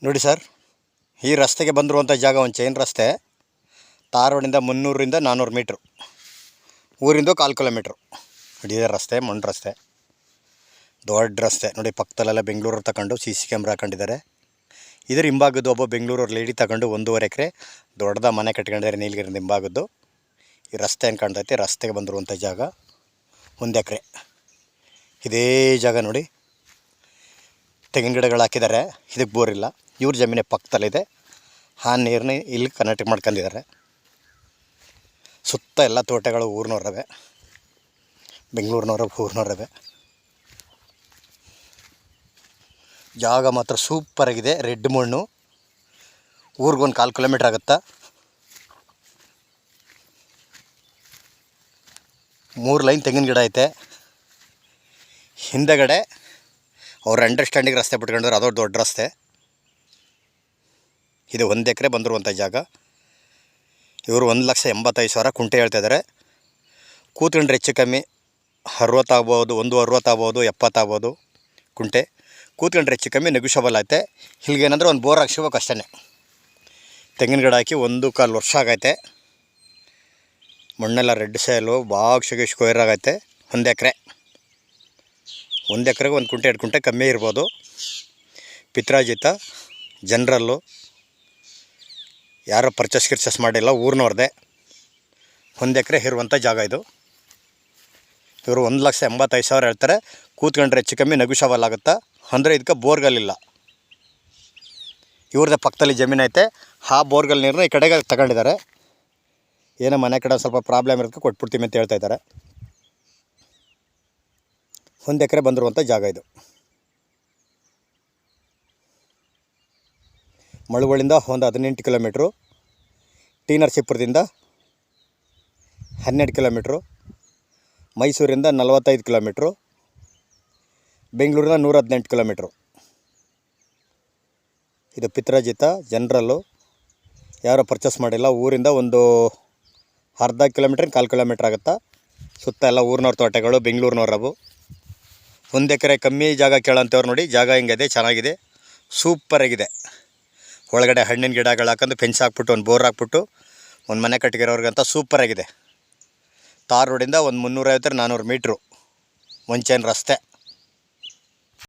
ನೋಡಿ ಸರ್, ಈ ರಸ್ತೆಗೆ ಬಂದಿರುವಂಥ ಜಾಗ ಒಂದು ಚೈನ್ ರಸ್ತೆ. ತಾರ್ ರೋಡಿಂದ 300ರಿಂದ 400 ಮೀಟ್ರು, ಊರಿಂದ 1/4 ಕಿಲೋಮೀಟ್ರು. ನೋಡಿ ಇದೇ ರಸ್ತೆ, ಮಣ್ಣು ರಸ್ತೆ, ದೊಡ್ಡ ರಸ್ತೆ. ನೋಡಿ ಪಕ್ಕದಲ್ಲೆಲ್ಲ ಬೆಂಗಳೂರು ತಗೊಂಡು CC ಕ್ಯಾಮ್ರಾ ಹಾಕೊಂಡಿದ್ದಾರೆ. ಇದ್ರ ಹಿಂಭಾಗದ್ದು ಒಬ್ಬ ಬೆಂಗಳೂರು ಲೇಡಿ ತಗೊಂಡು 1.5 ಎಕರೆ ದೊಡ್ಡದ ಮನೆ ಕಟ್ಕೊಂಡಿದ್ದಾರೆ ನೀಲಗಿರಿಯಿಂದ ಹಿಂಭಾಗದ್ದು. ಈ ರಸ್ತೆ ಏನು ಕಾಣ್ತೈತೆ, ರಸ್ತೆಗೆ ಬಂದಿರುವಂಥ ಜಾಗ 1 ಎಕರೆ. ಇದೇ ಜಾಗ ನೋಡಿ, ತೆಂಗಿನ ಗಿಡಗಳು ಹಾಕಿದ್ದಾರೆ. ಇದಕ್ಕೆ ಬೋರ್ ಇಲ್ಲ, ಇವ್ರ ಜಮೀನೇ ಪಕ್ಕದಲ್ಲಿದೆ. ಆ ನೀರನ್ನ ಇಲ್ಲಿ ಕನೆಕ್ಟ್ ಮಾಡ್ಕೊಂಡಿದ್ದಾರೆ. ಸುತ್ತ ಎಲ್ಲ ತೋಟಗಳು ಊರಿನವ್ರವೆ, ಊರಿನವ್ರವೆ. ಜಾಗ ಮಾತ್ರ ಸೂಪರಾಗಿದೆ. ರೆಡ್ ಮಣ್ಣು, ಊರಿಗೊಂದು 1/4 ಕಿಲೋಮೀಟ್ರ್ ಆಗುತ್ತಾ. 3 ಲೈನ್ ತೆಂಗಿನ ಗಿಡ ಐತೆ. ಹಿಂದೆಗಡೆ ಅವ್ರ ಅಂಡರ್ಸ್ಟ್ಯಾಂಡಿಂಗ್ ರಸ್ತೆ ಬಿಟ್ಕೊಂಡ್ರೆ ಅದೊಂದು ದೊಡ್ಡ ರಸ್ತೆ. ಇದು 1 ಎಕರೆ ಬಂದಿರುವಂಥ ಜಾಗ. ಇವರು 1,85,000 ಕುಂಟೆ ಹೇಳ್ತಾಯಿದ್ದಾರೆ. ಕೂತ್ಕೊಂಡ್ರೆ ಹೆಚ್ಚು ಕಮ್ಮಿ 60 ಆಗ್ಬೋದು, 60 ಆಗ್ಬೋದು, 70 ಆಗ್ಬೋದು ಕುಂಟೆ. ಕೂತ್ಕೊಂಡ್ರೆ ಹೆಚ್ಚು ಕಮ್ಮಿ ನೆಗೋಷಿಯಬಲ್ ಐತೆ. ಇಲ್ಲಿಗೇನಂದ್ರೆ ಒಂದು ಬೋರ್ ಹಾಕ್ಸಿಬೇಕು ಅಷ್ಟೇ. ತೆಂಗಿನ ಗಿಡ ಹಾಕಿ 1.25 ವರ್ಷ ಆಗೈತೆ. ಮಣ್ಣೆಲ್ಲ ರೆಡ್ ಸೈಲು, ಬಾಕ್ಸಿಗೆ ಸ್ಕ್ವೇರ್ ಆಗೈತೆ. 1 ಎಕರೆ, 1 ಎಕರೆಗೆ 1 ಕುಂಟೆ 2 ಕುಂಟೆ ಕಮ್ಮಿ ಇರ್ಬೋದು. ಪಿತ್ರಾಜಿತ, ಜನರಲ್ಲು, ಯಾರೋ ಪರ್ಚೇಸ್ ಮಾಡಿಲ್ಲ, ಊರಿನವ್ರದ್ದೇ. 1 ಎಕರೆ ಇರುವಂಥ ಜಾಗ ಇದು. ಇವರು 1,85,000 ಹೇಳ್ತಾರೆ. ಕೂತ್ಕೊಂಡ್ರೆ ಹೆಚ್ಚು ಕಮ್ಮಿ ನೆಗೋಷಿಯಬಲ್ ಆಗುತ್ತಾ. ಅಂದರೆ ಇದಕ್ಕೆ ಬೋರ್ಗಲ್ಲಿಲ್ಲ. ಇವ್ರದ್ದೇ ಪಕ್ಕದಲ್ಲಿ ಜಮೀನು ಐತೆ. ಆ ಬೋರ್ಗಲ್ ನೀರನ್ನ ಈ ಕಡೆಗೆ ತಗೊಂಡಿದ್ದಾರೆ. ಏನೋ ಮನೆ ಕಡೆ ಸ್ವಲ್ಪ ಪ್ರಾಬ್ಲಮ್ ಇರೋದಕ್ಕೆ ಕೊಟ್ಬಿಡ್ತೀವಿ ಅಂತ ಹೇಳ್ತಾ ಇದ್ದಾರೆ. 1 ಎಕರೆ ಬಂದಿರುವಂಥ ಜಾಗ ಇದು. ಮಳವಳ್ಳಿಯಿಂದ ಒಂದು 18 ಕಿಲೋಮೀಟ್ರು, ಟಿ ನರಸೀಪುರದಿಂದ 12 ಕಿಲೋಮೀಟ್ರು, ಮೈಸೂರಿಂದ 45 ಕಿಲೋಮೀಟ್ರು, ಬೆಂಗಳೂರಿನ 118 ಕಿಲೋಮೀಟ್ರು. ಇದು ಪಿತ್ರಾಜಿತ, ಜನರಲ್ಲು, ಯಾರೋ ಪರ್ಚೇಸ್ ಮಾಡಿಲ್ಲ. ಊರಿಂದ ಒಂದು ಅರ್ಧ ಕಿಲೋಮೀಟ್ರ್ 1/4 ಕಿಲೋಮೀಟ್ರ್ ಆಗುತ್ತಾ. ಸುತ್ತ ಎಲ್ಲ ಊರಿನವ್ರ ತೋಟಗಳು, ಬೆಂಗಳೂರಿನವ್ರವು. 1 ಎಕರೆ ಕಮ್ಮಿ ಜಾಗ ಕೇಳೋಂಥವ್ರು ನೋಡಿ, ಜಾಗ ಹಿಂಗಿದೆ, ಚೆನ್ನಾಗಿದೆ, ಸೂಪರಾಗಿದೆ. ಒಳಗಡೆ ಹಣ್ಣಿನ ಗಿಡಗಳು ಹಾಕೊಂಡು ಫೆನ್ಸ್ ಹಾಕ್ಬಿಟ್ಟು ಒಂದು ಬೋರ್ ಹಾಕ್ಬಿಟ್ಟು ಒಂದು ಮನೆ ಕಟ್ಟಿರೋರ್ಗಂತ ಸೂಪರಾಗಿದೆ. ತಾರ್ ರೋಡಿಂದ ಒಂದು 350-400 ಮೀಟ್ರು, ಒಂದು ಚೈನ್ ರಸ್ತೆ.